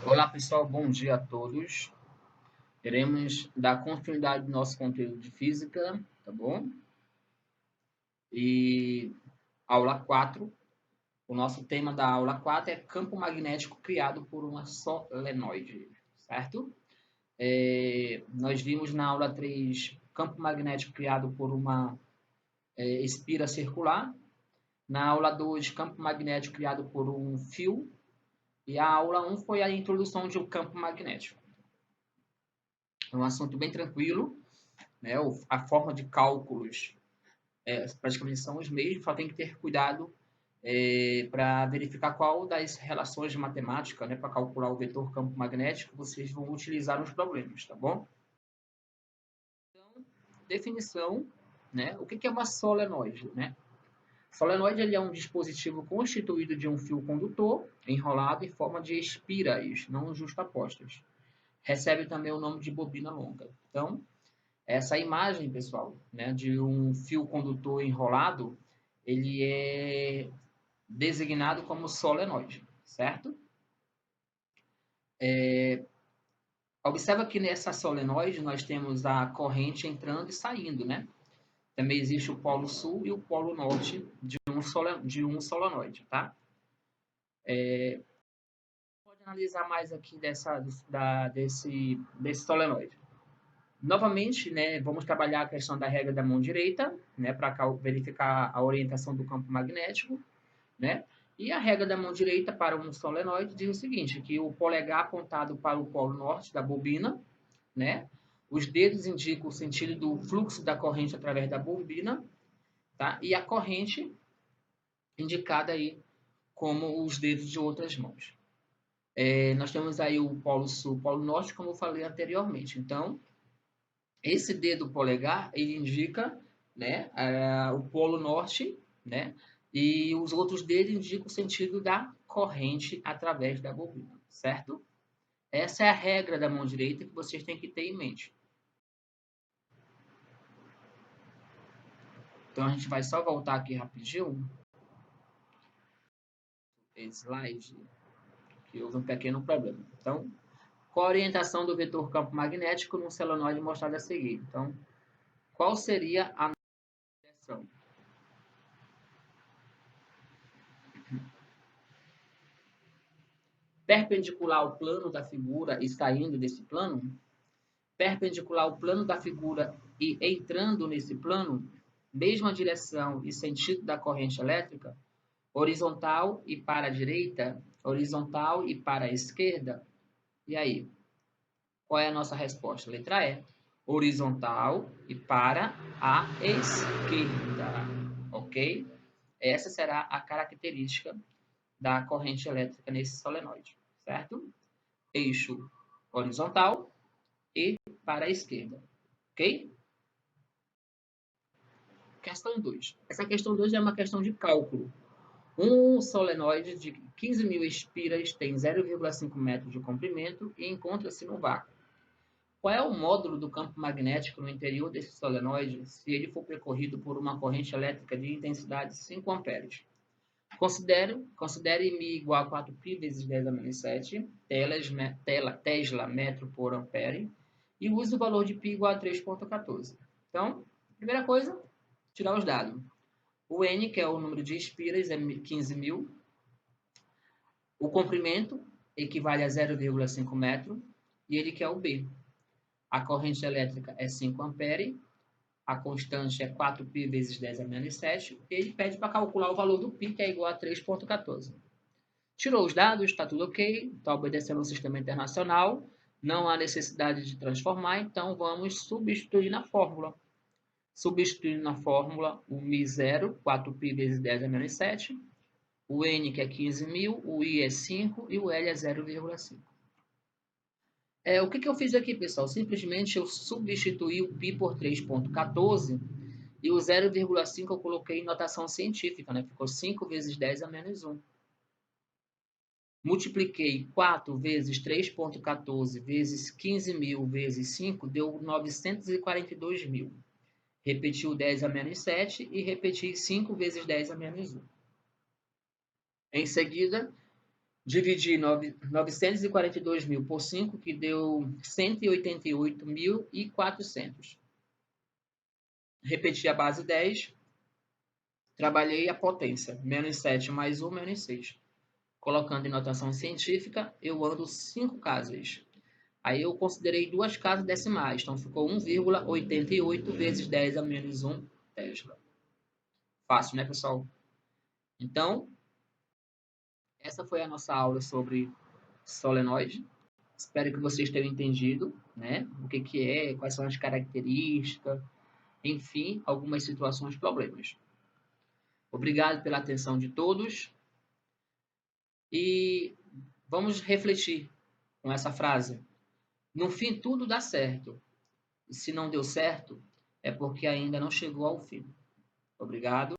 Olá pessoal, bom dia a todos. Iremos dar continuidade ao nosso conteúdo de física, tá bom? E aula 4. O nosso tema da aula 4 é campo magnético criado por uma solenoide, certo? Nós vimos na aula 3 campo magnético criado por uma espira circular. Na aula 2, campo magnético criado por um fio. E a aula 1 foi a introdução de um campo magnético. É um assunto bem tranquilo, né? A forma de cálculos praticamente são os mesmos, só tem que ter cuidado para verificar qual das relações de matemática, né, para calcular o vetor campo magnético, vocês vão utilizar nos problemas, tá bom? Então, definição, né? O que é uma solenoide, né? Solenoide ele é um dispositivo constituído de um fio condutor enrolado em forma de espiras, não justapostas. Recebe também o nome de bobina longa. Então, essa imagem, pessoal, né, de um fio condutor enrolado, ele é designado como solenoide, certo? Observa que nessa solenoide nós temos a corrente entrando e saindo, né? Também existe o polo sul e o polo norte de um solenoide, tá? Pode analisar mais aqui desse solenoide. Novamente, né, vamos trabalhar a questão da regra da mão direita, né, para verificar a orientação do campo magnético, né? E a regra da mão direita para um solenoide diz o seguinte, que o polegar apontado para o polo norte da bobina, né? Os dedos indicam o sentido do fluxo da corrente através da bobina, tá? E a corrente indicada aí como os dedos de outras mãos. Nós temos aí o polo sul, o polo norte, como eu falei anteriormente. Então, esse dedo polegar, ele indica, né, o polo norte, né, e os outros dedos indicam o sentido da corrente através da bobina, certo? Essa é a regra da mão direita que vocês têm que ter em mente. Então, a gente vai só voltar aqui rapidinho. Slide, que houve um pequeno problema. Então, qual a orientação do vetor campo magnético num solenoide mostrado a seguir? Então, qual seria a direção? Perpendicular ao plano da figura e saindo desse plano? Perpendicular ao plano da figura e entrando nesse plano? Mesma direção e sentido da corrente elétrica? Horizontal e para a direita? Horizontal e para a esquerda? E aí? Qual é a nossa resposta? Letra E. Horizontal e para a esquerda. Ok? Essa será a característica da corrente elétrica nesse solenoide, certo? Eixo horizontal e para a esquerda, ok? Questão 2. Essa questão 2 é uma questão de cálculo. Um solenoide de 15.000 espiras tem 0,5 metros de comprimento e encontra-se no vácuo. Qual é o módulo do campo magnético no interior desse solenoide se ele for percorrido por uma corrente elétrica de intensidade 5 amperes? Considere μ igual a 4π vezes 10 a menos 7 Tesla metro por ampere e use o valor de π igual a 3,14. Então, primeira coisa, tirar os dados. O N, que é o número de espiras, é 15.000. O comprimento equivale a 0,5 metro e ele quer o B. A corrente elétrica é 5 ampere, a constante é 4π vezes 10 a menos 7, e ele pede para calcular o valor do π, que é igual a 3,14. Tirou os dados, está tudo ok, está obedecendo ao sistema internacional, não há necessidade de transformar, então vamos substituir na fórmula. Substituindo na fórmula o μ0, 4π vezes 10 a menos 7, o N, que é 15.000, o I é 5 e o L é 0,5. O que eu fiz aqui, pessoal? Simplesmente eu substituí o π por 3,14 e o 0,5 eu coloquei em notação científica, né? Ficou 5 vezes 10 a menos 1. Multipliquei 4 vezes 3,14 vezes 15.000 vezes 5, deu 942.000. Repeti o 10 a menos 7 e repeti 5 vezes 10 a menos 1. Em seguida, Dividir 942 mil por 5, que deu 188.400. Repeti a base 10. Trabalhei a potência. Menos 7 mais 1, menos 6. Colocando em notação científica, eu ando 5 casas. Aí eu considerei 2 casas decimais. Então ficou 1,88 vezes 10 a menos 1 Tesla. Fácil, né, pessoal? Então, essa foi a nossa aula sobre solenoide. Espero que vocês tenham entendido, né? O que é, quais são as características, enfim, algumas situações, problemas. Obrigado pela atenção de todos e vamos refletir com essa frase. No fim, tudo dá certo. E se não deu certo, é porque ainda não chegou ao fim. Obrigado.